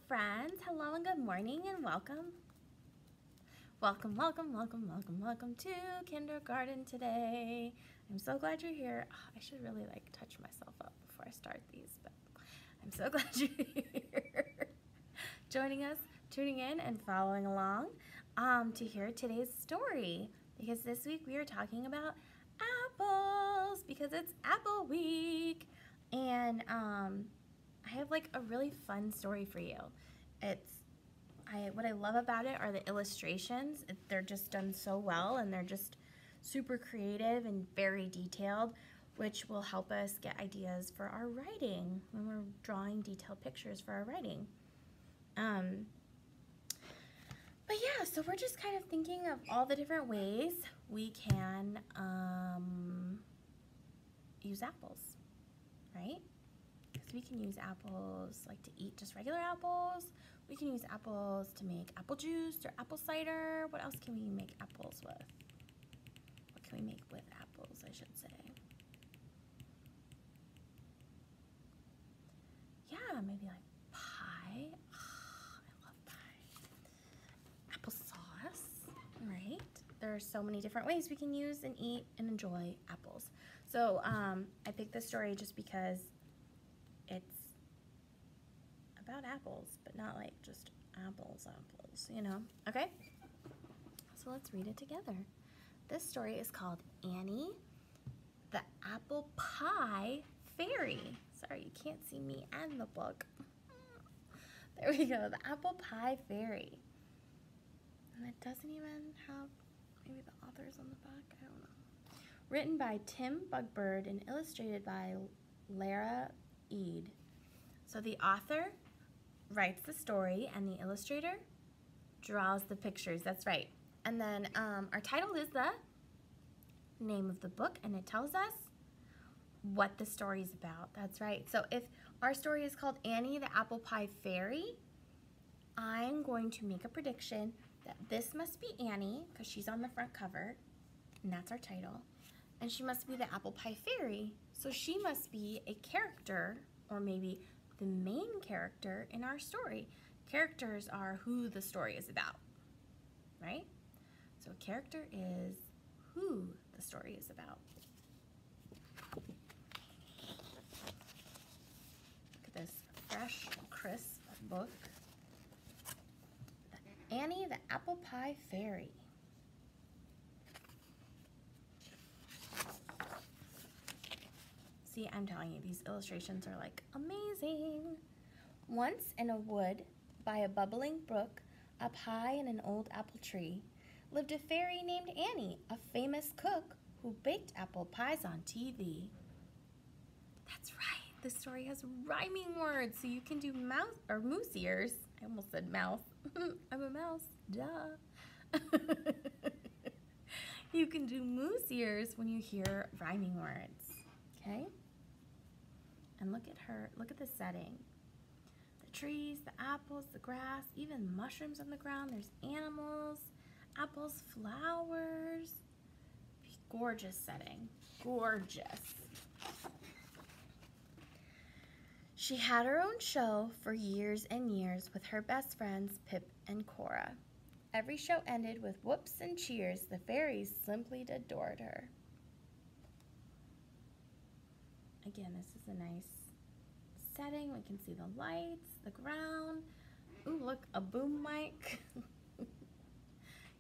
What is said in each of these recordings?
friends. Hello and good morning and welcome. Welcome to kindergarten today. I'm so glad you're here. Oh, I should really touch myself up before I start these, but I'm so glad you're here. Joining us, tuning in and following along to hear today's story, because this week we are talking about apples because it's Apple Week. And I have a really fun story for you. What I love about it are the illustrations. They're just done so well, and they're just super creative and very detailed, which will help us get ideas for our writing when we're drawing detailed pictures for our writing. But yeah, so we're just kind of thinking of all the different ways we can use apples, right? Because we can use apples to eat just regular apples. We can use apples to make apple juice or apple cider. What else can we make apples with? What can we make with apples, I should say? Yeah, maybe pie. Oh, I love pie. Applesauce, right? There are so many different ways we can use and eat and enjoy apples. So I picked this story just because it's about apples, but not just apples, you know? Okay? So let's read it together. This story is called Annie, the Apple Pie Fairy. Sorry, you can't see me and the book. There we go, the Apple Pie Fairy. And it doesn't even have maybe the authors on the back, I don't know. Written by Tim Bugbird and illustrated by Lara Eade. So the author writes the story and the illustrator draws the pictures. That's right. And then our title is the name of the book, and it tells us what the story is about. That's right. So if our story is called Annie the Apple Pie Fairy, I'm going to make a prediction that this must be Annie because she's on the front cover, and that's our title. And she must be the Apple Pie Fairy, so she must be a character, or maybe the main character in our story. Characters are who the story is about, right? So a character is who the story is about. Look at this fresh, crisp book. Annie the Apple Pie Fairy. See, I'm telling you, these illustrations are amazing. Once in a wood, by a bubbling brook, up high in an old apple tree, lived a fairy named Annie, a famous cook who baked apple pies on TV. That's right, this story has rhyming words, so you can do mouse or moose ears. I almost said mouse. I'm a mouse, duh. You can do moose ears when you hear rhyming words, okay? And look at her, look at the setting. The trees, the apples, the grass, even mushrooms on the ground. There's animals, apples, flowers. Gorgeous setting, gorgeous. She had her own show for years and years with her best friends Pip and Cora. Every show ended with whoops and cheers. The fairies simply adored her. Again, this is a nice setting. We can see the lights, the ground. Ooh, look, a boom mic.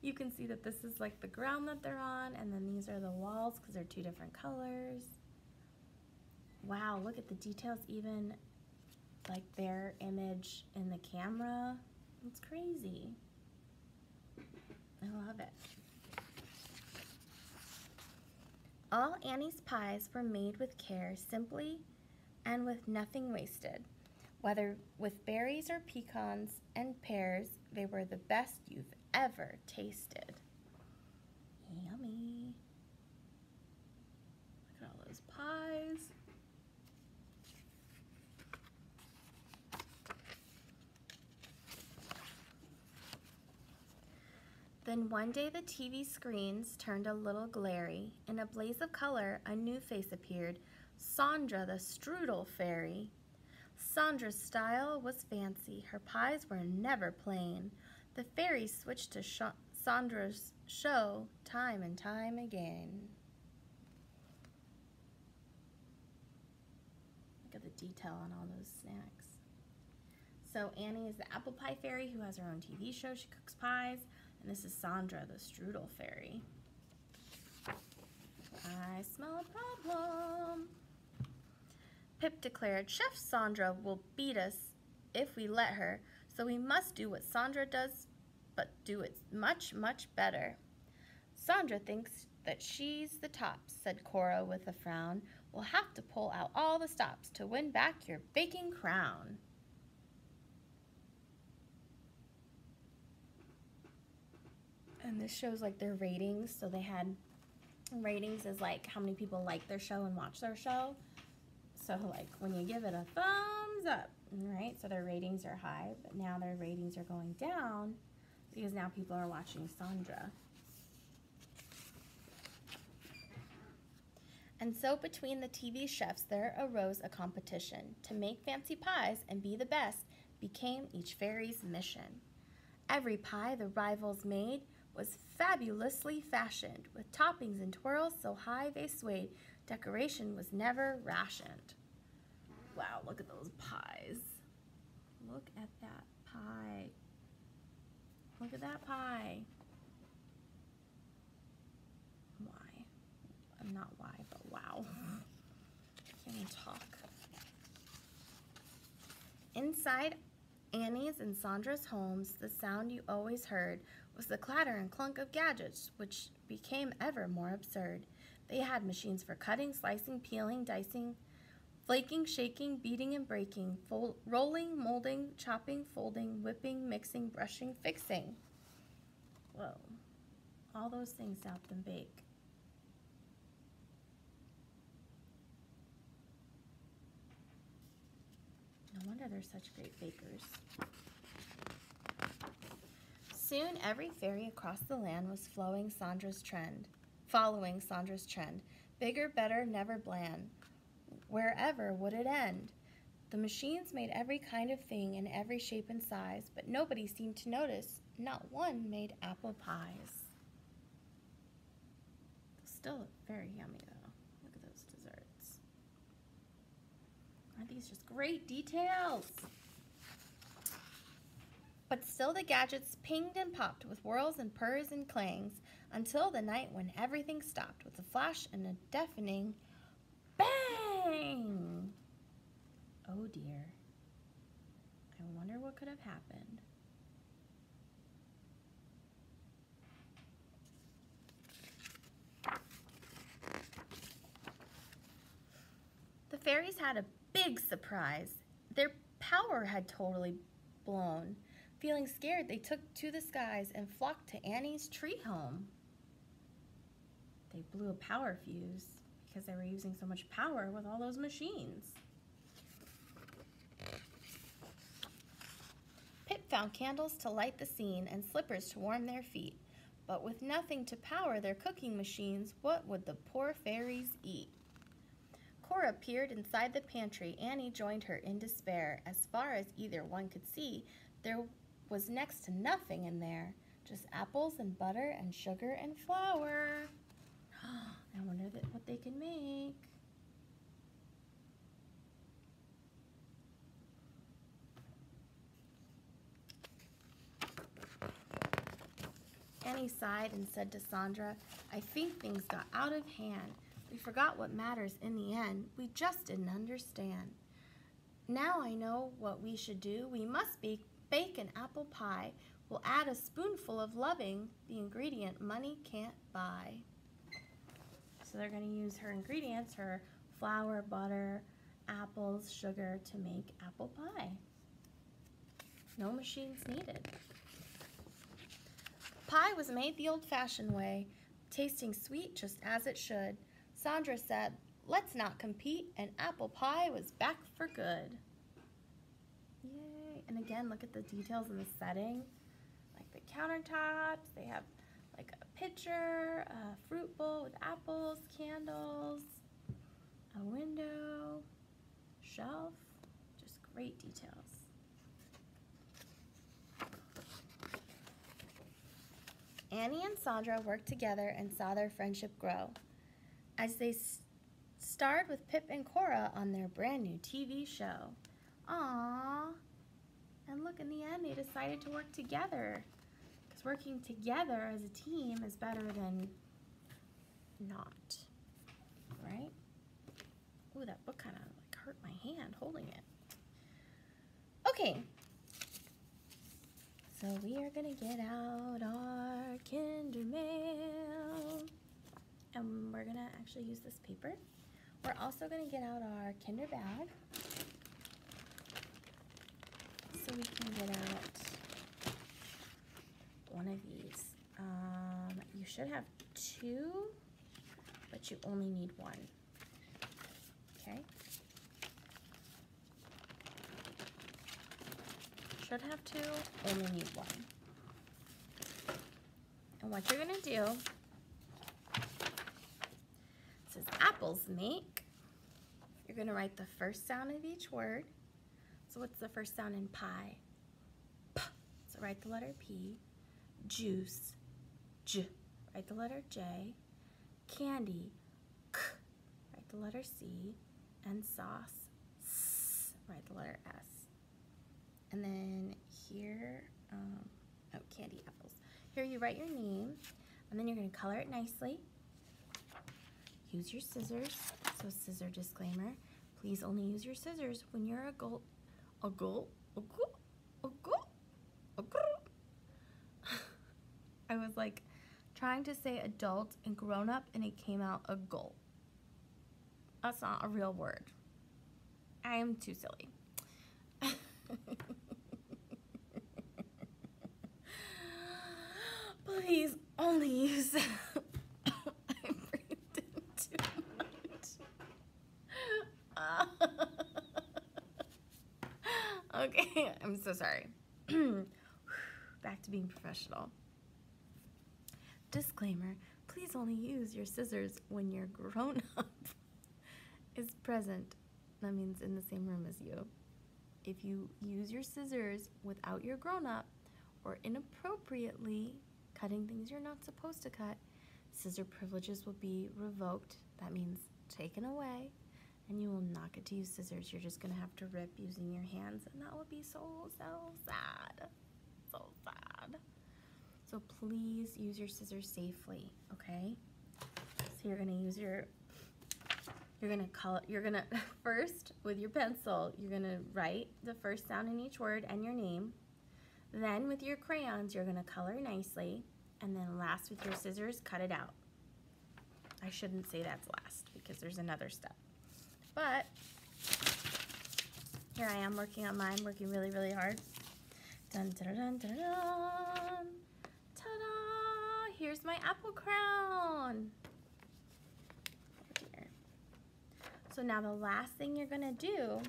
You can see that this is the ground that they're on, and then these are the walls because they're two different colors. Wow, look at the details, even their image in the camera. It's crazy. I love it. All Annie's pies were made with care, simply and with nothing wasted. Whether with berries or pecans and pears, they were the best you've ever tasted. Yummy. Look at all those pies. Then one day the TV screens turned a little glary. In a blaze of color, a new face appeared. Sandra, the Strudel Fairy. Sandra's style was fancy. Her pies were never plain. The fairies switched to Sandra's show time and time again. Look at the detail on all those snacks. So Annie is the apple pie fairy who has her own TV show. She cooks pies. And this is Sandra, the strudel fairy. I smell a problem. Pip declared, Chef Sandra will beat us if we let her, so we must do what Sandra does, but do it much, much better. Sandra thinks that she's the top, said Cora with a frown. We'll have to pull out all the stops to win back your baking crown. And this shows like their ratings. So they had ratings as like how many people like their show and watch their show. So like when you give it a thumbs up, right? So their ratings are high, but now their ratings are going down because now people are watching Sandra. And so between the TV chefs there arose a competition. To make fancy pies and be the best became each fairy's mission. Every pie the rivals made was fabulously fashioned, with toppings and twirls so high they swayed. Decoration was never rationed. Wow, look at those pies. Look at that pie. Look at that pie. Why? Not why, but wow. Can't even talk. Inside Annie's and Sandra's homes, the sound you always heard was the clatter and clunk of gadgets, which became ever more absurd. They had machines for cutting, slicing, peeling, dicing, flaking, shaking, beating and breaking, rolling, molding, chopping, folding, whipping, mixing, brushing, fixing. Whoa. All those things to help them bake. No wonder they're such great bakers. Soon every fairy across the land was following Sandra's trend. Bigger, better, never bland. Wherever would it end? The machines made every kind of thing in every shape and size, but nobody seemed to notice. Not one made apple pies. Still look very yummy though. Look at those desserts. Aren't these just great details? But still the gadgets pinged and popped with whirls and purrs and clangs until the night when everything stopped with a flash and a deafening bang! Oh dear. I wonder what could have happened. The fairies had a big surprise. Their power had totally blown. Feeling scared, they took to the skies and flocked to Annie's tree home. They blew a power fuse because they were using so much power with all those machines. Pip found candles to light the scene and slippers to warm their feet. But with nothing to power their cooking machines, what would the poor fairies eat? Cora peered inside the pantry. Annie joined her in despair. As far as either one could see, there was next to nothing in there. Just apples and butter and sugar and flour. I wonder what they could make. Annie sighed and said to Sandra, I think things got out of hand. We forgot what matters in the end. We just didn't understand. Now I know what we should do. We must bake an apple pie. We'll add a spoonful of loving, the ingredient money can't buy. So they're going to use her ingredients, her flour, butter, apples, sugar to make apple pie. No machines needed. Pie was made the old-fashioned way, tasting sweet just as it should. Sandra said, let's not compete, and apple pie was back for good. Yay. And again, look at the details in the setting. Like the countertops, they have like a pitcher, a fruit bowl with apples, candles, a window, shelf. Just Great details. Annie and Sandra worked together and saw their friendship grow as they starred with Pip and Cora on their brand new TV show. Aww. And look, in the end, they decided to work together. Because working together as a team is better than not. Right? Ooh, that book kind of like hurt my hand holding it. Okay. So we are going to get out our Kinder Mail. And we're going to actually use this paper. We're also going to get out our Kinder Bag. So we can get out one of these. You should have two, but you only need one. Okay? Should have two, only need one. And what you're gonna do, it says apples make. You're gonna write the first sound of each word. So what's the first sound in pie? P. So write the letter P. Juice, J. Write the letter J. Candy, K. Write the letter C. And sauce, S. Write the letter S. And then here, candy apples. Here you write your name, and then you're going to color it nicely. Use your scissors. So scissor disclaimer. Please only use your scissors when you're I was like trying to say adult and grown up, and it came out a gulp. That's not a real word. I am too silly. Please only use I breathed in too much. Okay, I'm so sorry. Back to being professional. Disclaimer, please only use your scissors when your grown-up is present. That means in the same room as you. If you use your scissors without your grown-up or inappropriately cutting things you're not supposed to cut, scissor privileges will be revoked. That means taken away, and you will not get to use scissors. You're just gonna have to rip using your hands, and that would be so sad. So sad. So please use your scissors safely, okay? So you're gonna first, with your pencil, you're gonna write the first sound in each word and your name. Then with your crayons, you're gonna color nicely, and then last with your scissors, cut it out. I shouldn't say that's last because there's another step. But here I am working on mine, working really, really hard. Dun, dun, dun, dun, dun. Ta-da! Here's my apple crown. Here. So now the last thing you're gonna do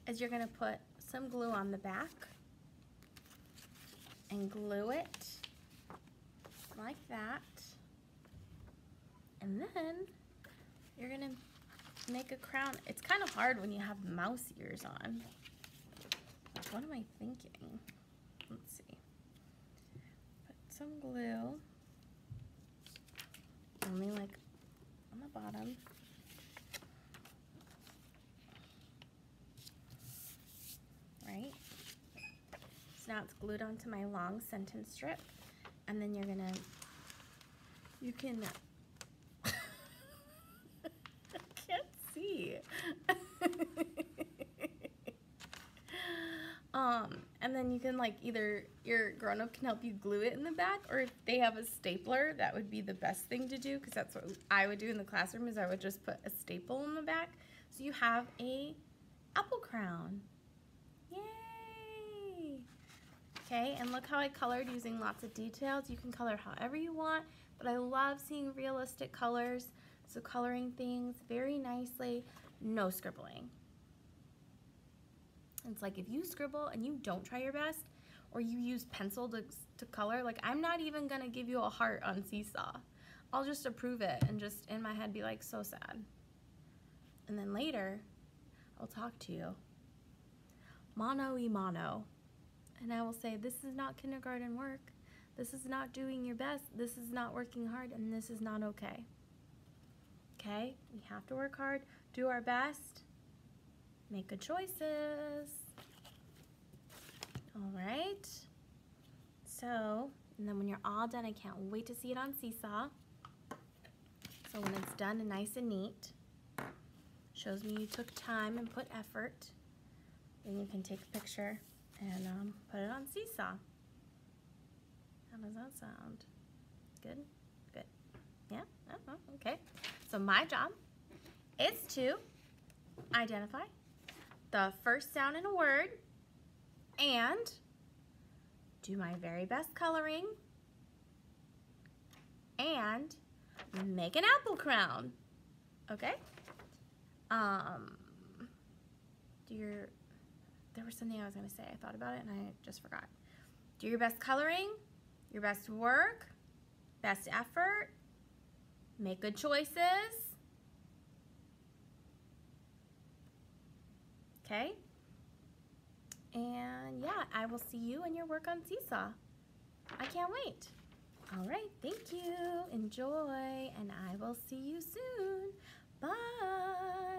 is you're gonna put some glue on the back and glue it like that. And then you're gonna make a crown. It's kind of hard when you have mouse ears on. What am I thinking? Let's see. Put some glue, only like on the bottom. Right? So now it's glued onto my long sentence strip, and then you can, I can't see. And then you can either your grown-up can help you glue it in the back, or if they have a stapler, that would be the best thing to do, because that's what I would do in the classroom, is I would just put a staple in the back. So you have a apple crown. Yay! Okay, and look how I colored using lots of details. You can color however you want, but I love seeing realistic colors. So coloring things very nicely, no scribbling. It's like if you scribble and you don't try your best, or you use pencil to color, I'm not even gonna give you a heart on Seesaw. I'll just approve it and just in my head be like, so sad. And then later, I'll talk to you mano y mano. And I will say, this is not kindergarten work. This is not doing your best. This is not working hard, and this is not okay. Okay? We have to work hard, do our best, make good choices. All right? So, and then when you're all done, I can't wait to see it on Seesaw. So when it's done and nice and neat, shows me you took time and put effort, then you can take a picture and put it on Seesaw. How does that sound? Good? Good. Yeah? Okay. So my job is to identify the first sound in a word and do my very best coloring and make an apple crown. Okay? There was something I was going to say. I thought about it and I just forgot. Do your best coloring, your best work, best effort, make good choices. Okay? And yeah, I will see you in your work on Seesaw. I can't wait. All right, thank you. Enjoy, and I will see you soon. Bye.